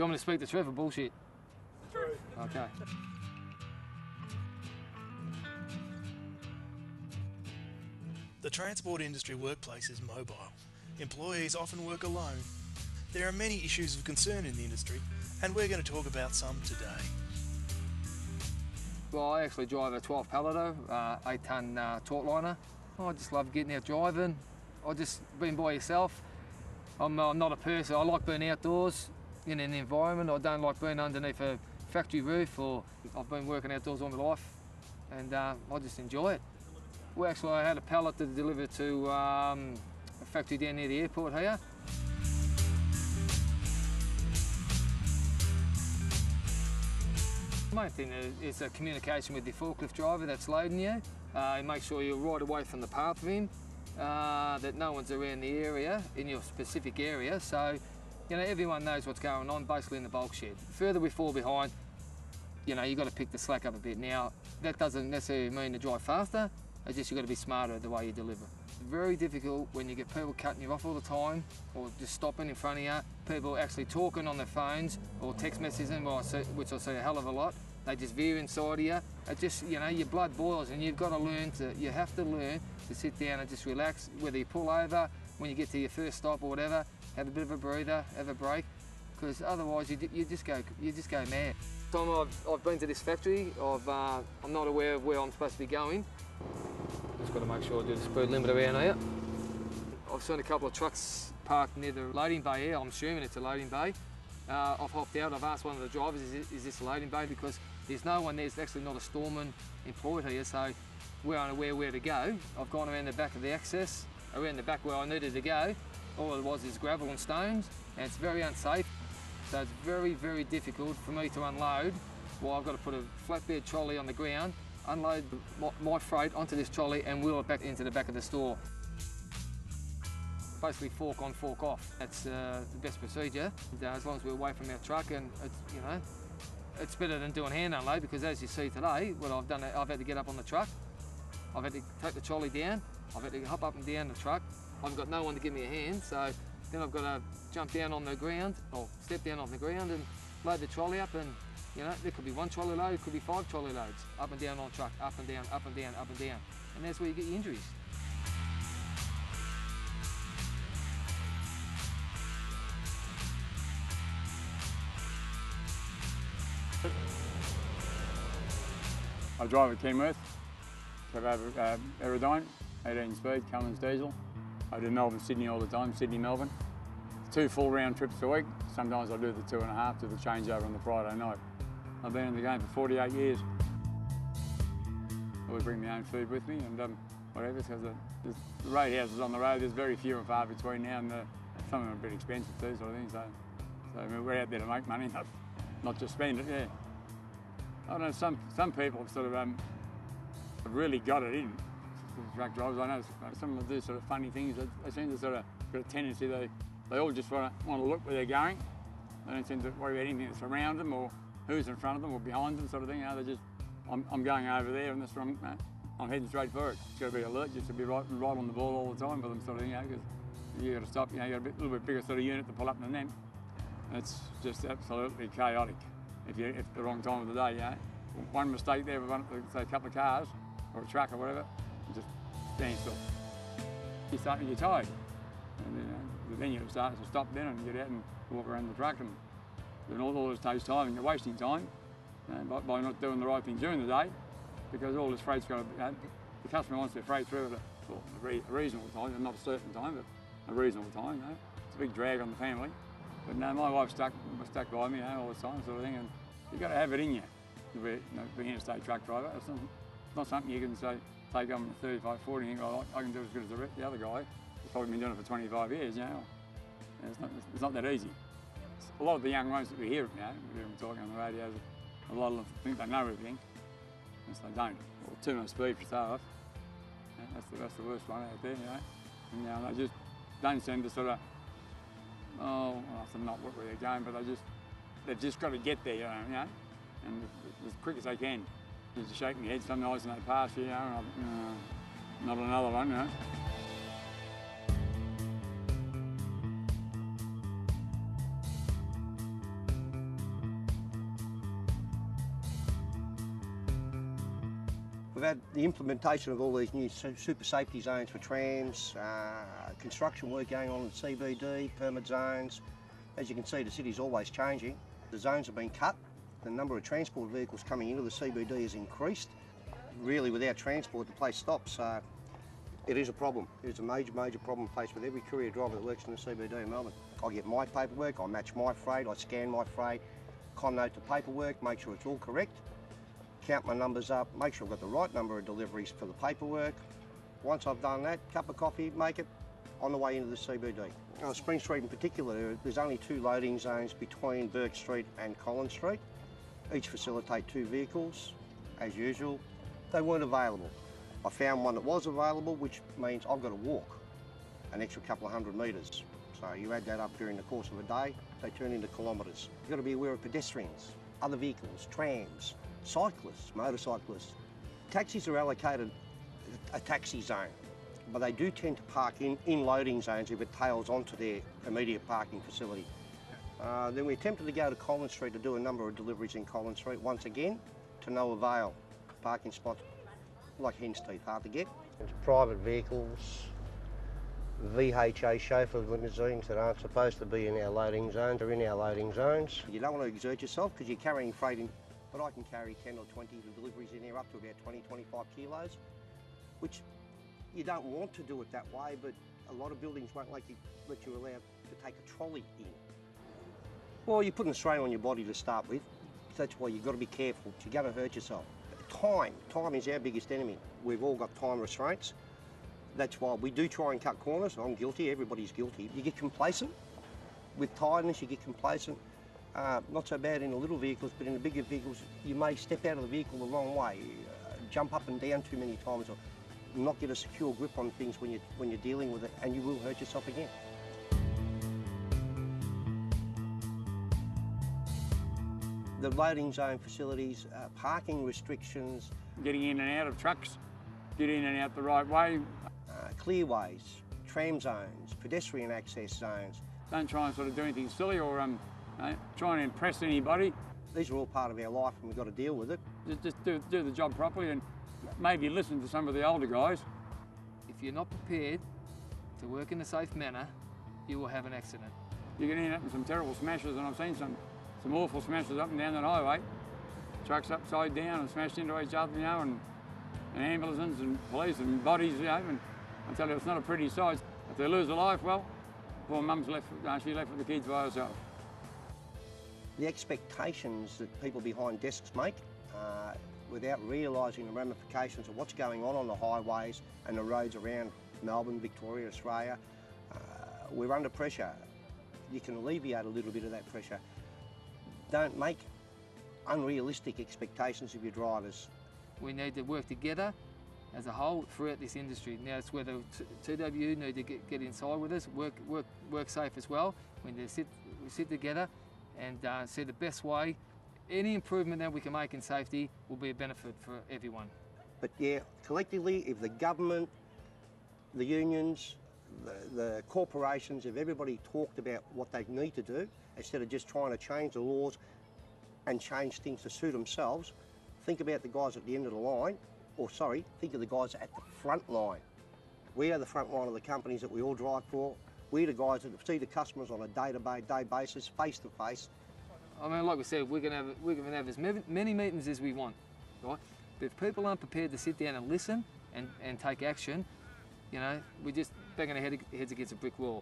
you want me to speak the truth or bullshit? True. Okay. The transport industry workplace is mobile. Employees often work alone. There are many issues of concern in the industry, and we're going to talk about some today. Well, I actually drive a 12 palleter, 8-ton taut liner. I just love getting out driving. I just being by yourself. I'm not a person. I like being outdoors in an environment. I don't like being underneath a factory roof, or I've been working outdoors all my life, and I just enjoy it. Well, actually, I had a pallet to deliver to a factory down near the airport here. The main thing is the communication with the forklift driver that's loading you. Make sure you're right away from the path of him, that no one's around the area, in your specific area, so you know everyone knows what's going on basically in the bulk shed. The further we fall behind, you know, you've got to pick the slack up a bit. Now, that doesn't necessarily mean to drive faster, it's just you've got to be smarter at the way you deliver. It's very difficult when you get people cutting you off all the time, or just stopping in front of you, people actually talking on their phones, or text messaging, which I see a hell of a lot. They just veer inside of you. It just, you know, your blood boils, and you've got to learn to, you have to learn to sit down and just relax, whether you pull over, when you get to your first stop or whatever, have a bit of a breather, have a break, because otherwise you just go mad. Time I've been to this factory, I'm not aware of where I'm supposed to be going. Just got to make sure I do the speed limit around here. I've seen a couple of trucks parked near the loading bay here. I'm assuming it's a loading bay. I've hopped out, I've asked one of the drivers, is this a loading bay? Because there's no one there, it's actually not a storeman employed here, so we're unaware where to go. I've gone around the back of the access, around the back where I needed to go. All it was is gravel and stones, and it's very unsafe. So it's very, very difficult for me to unload. Well, I've got to put a flatbed trolley on the ground, unload my freight onto this trolley and wheel it back into the back of the store. Basically fork on, fork off. That's the best procedure, as long as we're away from our truck, and it's, you know, it's better than doing hand unload, because as you see today, what I've done, I've had to get up on the truck, I've had to take the trolley down, I've had to hop up and down the truck. I've got no one to give me a hand, so then I've got to jump down on the ground, or step down on the ground and load the trolley up, and you know, there could be one trolley load, it could be 5 trolley loads, up and down on the truck, up and down, up and down, up and down. And that's where you get your injuries. I drive a Kenworth, Aerodyne, 18 speed, Cummins diesel. I do Melbourne, Sydney all the time, Sydney, Melbourne. 2 full round trips a week. Sometimes I do the 2.5, do the changeover on the Friday night. I've been in the game for 48 years. I always bring my own food with me and whatever, because the roadhouses on the road, there's very few and far between now, and some of them are a bit expensive too, sort of thing. So I mean, we're out there to make money, not just spend it, yeah. I don't know, some people sort of have really got it in, truck drivers. I know some of them do sort of funny things. They seem to sort of got a tendency, they all just want to look where they're going. They don't seem to worry about anything that's around them or who's in front of them or behind them, sort of thing. You know, they just, I'm going over there and that's where I'm heading straight for it. It's got to be alert, just to be right on the ball all the time for them, sort of thing, you know, because you've got to stop, you know, you've got a little bit bigger sort of unit to pull up than them. It's just absolutely chaotic if the wrong time of the day, you know. One mistake there with say a couple of cars or a truck or whatever, you just stand still. You start to get tired. And then you start to stop then and get out and walk around the truck, and all this takes time and you're wasting time by not doing the right thing during the day, because all this freight's got to, the customer wants their freight through at a reasonable time, not a certain time, but a reasonable time. You know. It's a big drag on the family. But no, my wife's stuck by me, you know, all the time, sort of thing, and you've got to have it in you to be an interstate truck driver. It's not something you can say, take on 35, 40 and think, oh, I can do as good as the other guy. He's probably been doing it for 25 years, you know. It's not that easy. A lot of the young ones that we hear now, we hear them talking on the radio, a lot of them think they know everything, and so they don't. Or too much speed for start off. Yeah, that's the worst one out there, you know. And, you know, they just don't seem to sort of, not where they're going, but they've just got to get there, you know, and as quick as they can. You're just shaking your head some nights and they pass you, you know, not another one, you know. We've had the implementation of all these new super safety zones for trams, construction work going on in CBD, permit zones. As you can see, the city's always changing. The zones have been cut. The number of transport vehicles coming into the CBD has increased. Really, without transport, the place stops. It is a problem. It is a major, major problem faced with every courier driver that works in the CBD in Melbourne. I get my paperwork, I match my freight, I scan my freight, connote the paperwork, make sure it's all correct, count my numbers up, make sure I've got the right number of deliveries for the paperwork. Once I've done that, cup of coffee, make it on the way into the CBD. On Spring Street in particular, there's only 2 loading zones between Burke Street and Collins Street. Each facilitate 2 vehicles, as usual. They weren't available. I found one that was available, which means I've got to walk an extra couple of 100 metres. So you add that up during the course of a day, they turn into kilometres. You've got to be aware of pedestrians, other vehicles, trams, cyclists, motorcyclists. Taxis are allocated a taxi zone, but they do tend to park in loading zones if it tails onto their immediate parking facility. Then we attempted to go to Collins Street to do a number of deliveries in Collins Street, once again, to no avail. Parking spots like hen's teeth, hard to get. It's private vehicles, VHA chauffeur limousines that aren't supposed to be in our loading zones are in our loading zones. You don't want to exert yourself because you're carrying freight in, but I can carry 10 or 20 deliveries in there up to about 20, 25 kilos, which you don't want to do it that way, but a lot of buildings won't let you allow to take a trolley in. Well, you're putting a strain on your body to start with. That's why you've got to be careful. You're going to hurt yourself. Time is our biggest enemy. We've all got time restraints. That's why we do try and cut corners. I'm guilty, everybody's guilty. You get complacent. With tiredness, you get complacent. Not so bad in the little vehicles, but in the bigger vehicles, you may step out of the vehicle the wrong way, jump up and down too many times, or not get a secure grip on things when you're dealing with it, and you will hurt yourself again. The loading zone facilities, parking restrictions. Getting in and out of trucks, get in and out the right way. Clearways, tram zones, pedestrian access zones. Don't try and sort of do anything silly or try and impress anybody. These are all part of our life and we've got to deal with it. Just do the job properly and maybe listen to some of the older guys. If you're not prepared to work in a safe manner, you will have an accident. You can end up in some terrible smashes, and I've seen some awful smashes up and down that highway. Trucks upside down and smashed into each other, you know, and ambulances and police and bodies, you know, and I tell you, it's not a pretty sight. If they lose a life, well, poor mum's left, she left with the kids by herself. The expectations that people behind desks make, without realising the ramifications of what's going on the highways and the roads around Melbourne, Victoria, Australia, we're under pressure. You can alleviate a little bit of that pressure. Don't make unrealistic expectations of your drivers. We need to work together as a whole throughout this industry. Now it's whether 2W need to get inside with us, WorkSafe as well. We need to sit together and see the best way. Any improvement that we can make in safety will be a benefit for everyone. But yeah, collectively, if the government, the unions, the corporations, if everybody talked about what they need to do, instead of just trying to change the laws and change things to suit themselves, think about the guys at the end of the line, or sorry, think of the guys at the front line. We are the front line of the companies that we all drive for. We're the guys that see the customers on a day-to-day basis, face-to-face. I mean, like we said, we're going to have as many meetings as we want, right? But if people aren't prepared to sit down and listen and take action, you know, we're just banging our heads against a brick wall.